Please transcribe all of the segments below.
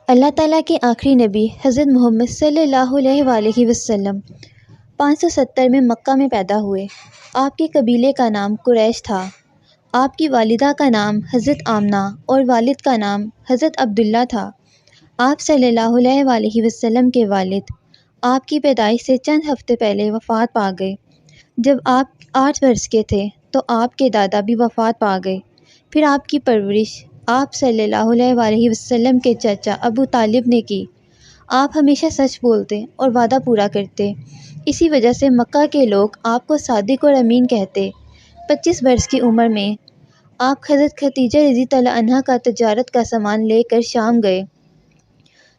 اللہ تعالیٰ کے آخری نبی حضرت محمد صلی اللہ علیہ وآلہ وسلم 570 میں مکہ میں پیدا ہوئے۔ آپ کے قبیلے کا نام قریش تھا۔ آپ کی والدہ کا نام حضرت آمنہ اور والد کا نام حضرت عبداللہ تھا۔ آپ صلی اللہ علیہ وآلہ وسلم کے والد آپ کی پیدائش سے چند ہفتے پہلے وفات پا گئے۔ جب آپ 8 برس کے تھے تو آپ کے دادا بھی وفات پا گئے۔ پھر آپ کی پرورش آپ صلی اللہ علیہ وآلہ وسلم کے چچا ابو طالب نے کی۔ آپ ہمیشہ سچ بولتے اور وعدہ پورا کرتے، اسی وجہ سے مکہ کے لوگ آپ کو صادق اور امین کہتے۔ 25 برس کی عمر میں آپ حضرت خدیجہ رضی اللہ عنہا کا تجارت کا سامان لے کر شام گئے۔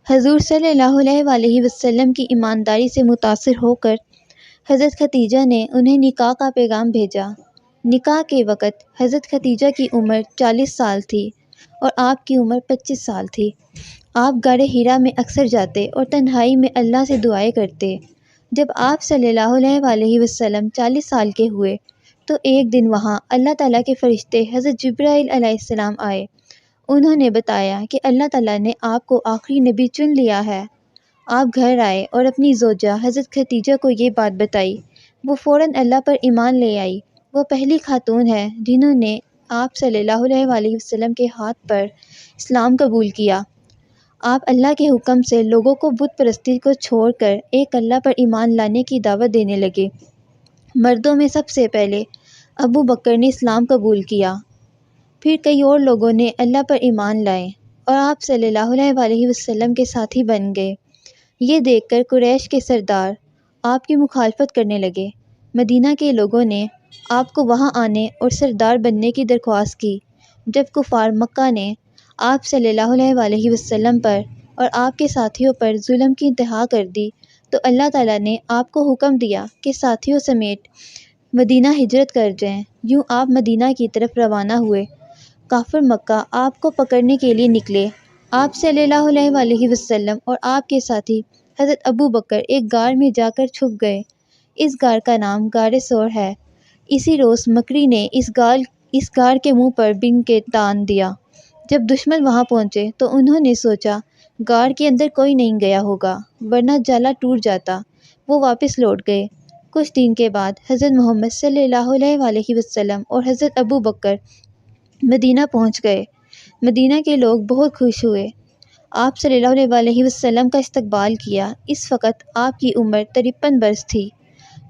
حضور صلی اللہ علیہ وآلہ وسلم کی ایمانداری سے متاثر ہو کر حضرت خدیجہ نے انہیں نکاح کا پیغام بھیجا۔ نکاح کے وقت حضرت خدیجہ کی عمر 40 سال تھی اور آپ کی عمر 25 سال تھی۔ آپ غار حرا میں اکثر جاتے اور تنہائی میں اللہ سے دعائیں کرتے۔ جب آپ صلی اللہ علیہ وآلہ وسلم 40 سال کے ہوئے تو ایک دن وہاں اللہ تعالیٰ کے فرشتے حضرت جبرائیل علیہ السلام آئے۔ انہوں نے بتایا کہ اللہ تعالیٰ نے آپ کو آخری نبی چن لیا ہے۔ آپ گھر آئے اور اپنی زوجہ حضرت خدیجہ کو یہ بات بتائی۔ وہ فوراً اللہ پر ایمان لے آئی۔ وہ پہلی خاتون ہے جنہوں نے آپ صلی اللہ علیہ وآلہ وسلم کے ہاتھ پر اسلام قبول کیا۔ آپ اللہ کے حکم سے لوگوں کو بت پرستی کو چھوڑ کر ایک اللہ پر ایمان لانے کی دعوت دینے لگے۔ مردوں میں سب سے پہلے ابو بکر نے اسلام قبول کیا، پھر کئی اور لوگوں نے اللہ پر ایمان لائے اور آپ صلی اللہ علیہ وآلہ وسلم کے ساتھی بن گئے۔ یہ دیکھ کر قریش کے سردار آپ کی مخالفت کرنے لگے۔ مدینہ کے لوگوں نے آپ کو وہاں آنے اور سردار بننے کی درخواست کی۔ جب کفار مکہ نے آپ صلی اللہ علیہ وآلہ وسلم پر اور آپ کے ساتھیوں پر ظلم کی انتہا کر دی تو اللہ تعالیٰ نے آپ کو حکم دیا کہ ساتھیوں سمیت مدینہ ہجرت کر جائیں۔ یوں آپ مدینہ کی طرف روانہ ہوئے۔ کافر مکہ آپ کو پکڑنے کے لیے نکلے۔ آپ صلی اللہ علیہ وآلہ وسلم اور آپ کے ساتھی حضرت ابو بکر ایک غار میں جا کر چھپ گئے۔ اس غار کا نام غار ثور ہے۔ اسی روز مکری نے اس غار کے منہ پر بن کے تان دیا۔ جب دشمن وہاں پہنچے تو انہوں نے سوچا غار کے اندر کوئی نہیں گیا ہوگا ورنہ جالا ٹوٹ جاتا۔ وہ واپس لوٹ گئے۔ کچھ دن کے بعد حضرت محمد صلی اللہ علیہ وآلہ وسلم اور حضرت ابو بکر مدینہ پہنچ گئے۔ مدینہ کے لوگ بہت خوش ہوئے۔ آپ صلی اللہ علیہ وآلہ وسلم کا استقبال کیا۔ اس وقت آپ کی عمر 53 برس تھی۔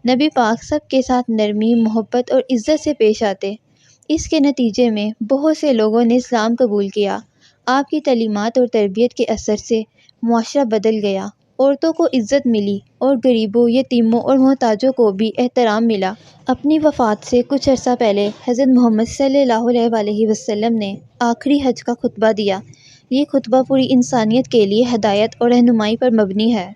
نبی پاک سب کے ساتھ نرمی، محبت اور عزت سے پیش آتے۔ اس کے نتیجے میں بہت سے لوگوں نے اسلام قبول کیا۔ آپ کی تعلیمات اور تربیت کے اثر سے معاشرہ بدل گیا۔ عورتوں کو عزت ملی اور غریبوں، یتیموں اور محتاجوں کو بھی احترام ملا۔ اپنی وفات سے کچھ عرصہ پہلے حضرت محمد صلی اللہ علیہ وآلہ وسلم نے آخری حج کا خطبہ دیا۔ یہ خطبہ پوری انسانیت کے لیے ہدایت اور رہنمائی پر مبنی ہے۔